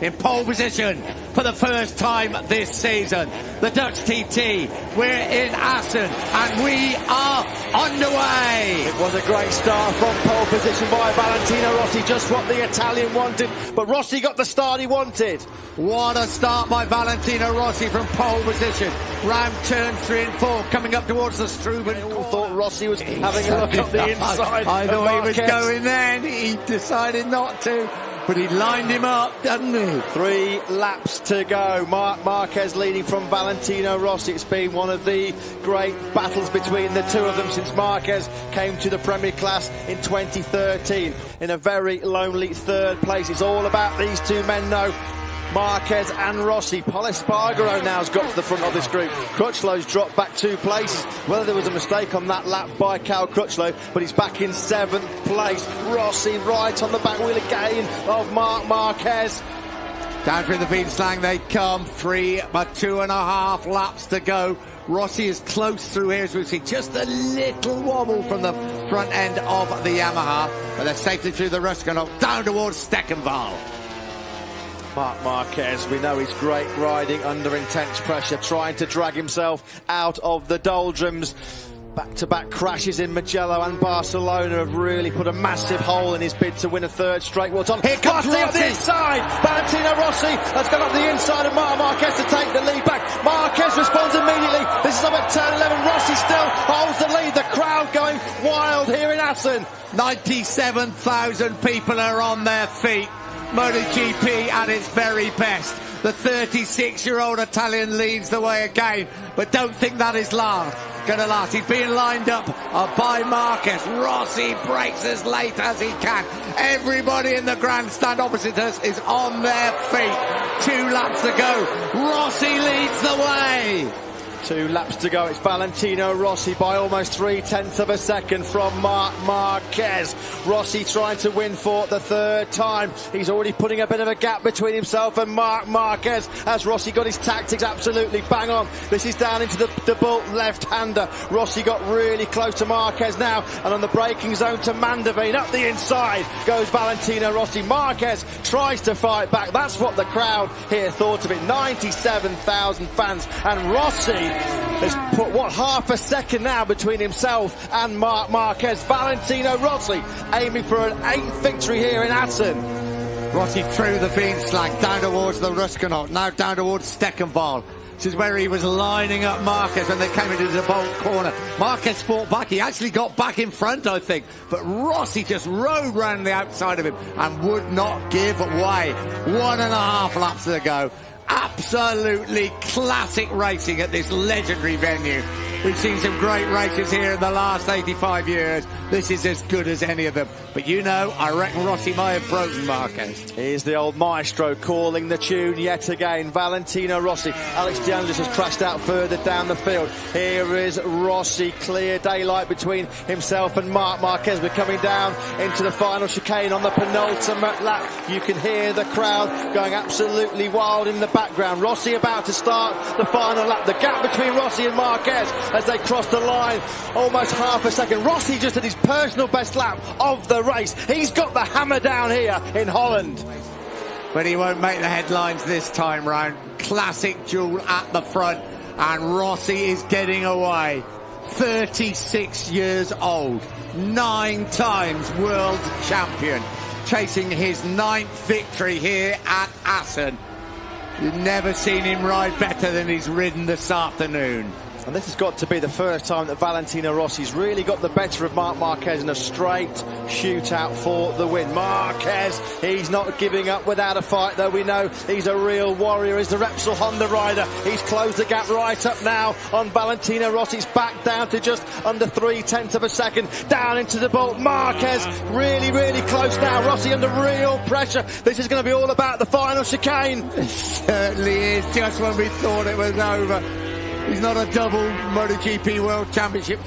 in pole position for the first time this season. The Dutch TT, we're in Assen and we are underway. It was a great start from pole position by Valentino Rossi, just what the Italian wanted, but Rossi got the start he wanted. What a start by Valentino Rossi from pole position. Round turn 3 and 4, coming up towards the Struben. All thought Rossi was having a look at the inside. I thought he was going there, and he decided not to. But he lined him up, doesn't he? 3 laps to go. Marc Marquez leading from Valentino Rossi. It's been one of the great battles between the two of them since Marquez came to the Premier Class in 2013. In a very lonely 3rd place. It's all about these two men now. Marquez and Rossi. Pol Espargaro now has got to the front of this group. Crutchlow's dropped back 2 places. Whether there was a mistake on that lap by Cal Crutchlow, but he's back in 7th place. Rossi right on the back wheel again of Marc Marquez. Down through the Beanslang they come. 3 but 2.5 laps to go. Rossi is close through here, as we see. Just a little wobble from the front end of the Yamaha. But they're safely through the Ruskanov, down towards Steckenval. Marc Marquez, we know he's great riding under intense pressure, trying to drag himself out of the doldrums. Back-to-back crashes in Mugello and Barcelona have really put a massive hole in his bid to win a 3rd straight World Title. Here comes Rossi on the inside. Valentino Rossi has gone up the inside of Marc Marquez to take the lead back. Marquez responds immediately. This is up at turn 11. Rossi still holds the lead. The crowd going wild here in Assen. 97,000 people are on their feet. MotoGP at its very best. The 36-year-old Italian leads the way again, but don't think that is gonna last. He's being lined up by Marquez. Rossi breaks as late as he can. Everybody in the grandstand opposite us is on their feet. 2 laps to go. Rossi leads the way. 2 laps to go. It's Valentino Rossi by almost 0.3 of a second from Marc Marquez. Rossi trying to win for the 3rd time. He's already putting a bit of a gap between himself and Marc Marquez as Rossi got his tactics absolutely bang on. This is down into the bolt left-hander. Rossi got really close to Marquez now, and on the braking zone to Mandevine. Up the inside goes Valentino Rossi. Marquez tries to fight back. That's what the crowd here thought of it. 97,000 fans, and Rossi has put, half a second now between himself and Marc Marquez. Valentino Rossi aiming for an 8th victory here in Assen. Rossi through the Beanslang, down towards the Ruskanov, now down towards Steckenval. This is where he was lining up Marquez when they came into the bolt corner. Marquez fought back. He actually got back in front, I think. But Rossi just rode round the outside of him and would not give way. 1.5 laps to go. Absolutely classic racing at this legendary venue. We've seen some great races here in the last 85 years. This is as good as any of them. But you know, I reckon Rossi may have broken Marquez. Here's the old maestro calling the tune yet again. Valentino Rossi. Alex De Angelis has crashed out further down the field. Here is Rossi. Clear daylight between himself and Marc Marquez. We're coming down into the final chicane on the penultimate lap. You can hear the crowd going absolutely wild in the background. Rossi about to start the final lap. The gap between Rossi and Marquez as they cross the line, almost half a second. Rossi just had his personal best lap of the race. He's got the hammer down here in Holland. But he won't make the headlines this time round. Classic duel at the front, and Rossi is getting away. 36 years old, 9 times world champion, chasing his 9th victory here at Assen. You've never seen him ride better than he's ridden this afternoon. And this has got to be the first time that Valentino Rossi's really got the better of Marc Marquez in a straight shootout for the win. Marquez, he's not giving up without a fight, though. We know he's a real warrior. He's the Repsol Honda rider. He's closed the gap right up now on Valentino Rossi's back down to just under 0.3 of a second. Down into the bolt. Marquez really, really close now. Rossi under real pressure. This is going to be all about the final chicane. It certainly is, just when we thought it was over. He's not a double MotoGP World Championship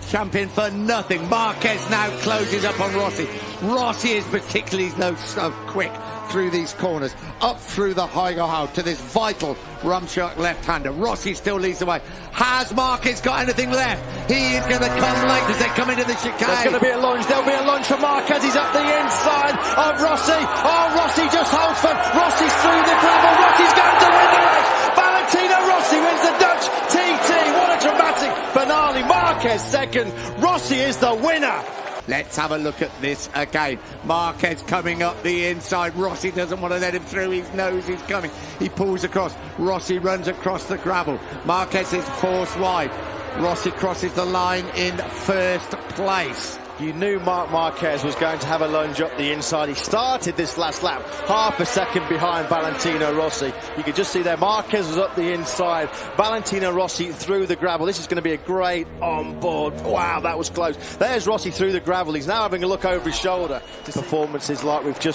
champion for nothing. Marquez now closes up on Rossi. Rossi is particularly so quick through these corners, up through the Haigerhout to this vital Rumshock left-hander. Rossi still leads the way. Has Marquez got anything left? He is going to come late as they come into the chicane. There's going to be a lunge. There'll be a lunge for Marquez. He's up the inside of Rossi. Oh, Rossi just holds firm. Rossi's through the gravel. Rossi's going to win the race. Valentino Rossi wins the Dutch TT. What a dramatic finale. Marquez second. Rossi is the winner. Let's have a look at this again. Marquez coming up the inside. Rossi doesn't want to let him through. His nose is coming. He pulls across. Rossi runs across the gravel. Marquez is forced wide. Rossi crosses the line in first place. You knew Marc Marquez was going to have a lunge up the inside. He started this last lap half a second behind Valentino Rossi. You could just see there Marquez was up the inside. Valentino Rossi through the gravel. This is going to be a great on-board. Wow, that was close. There's Rossi through the gravel. He's now having a look over his shoulder. Performances like we've just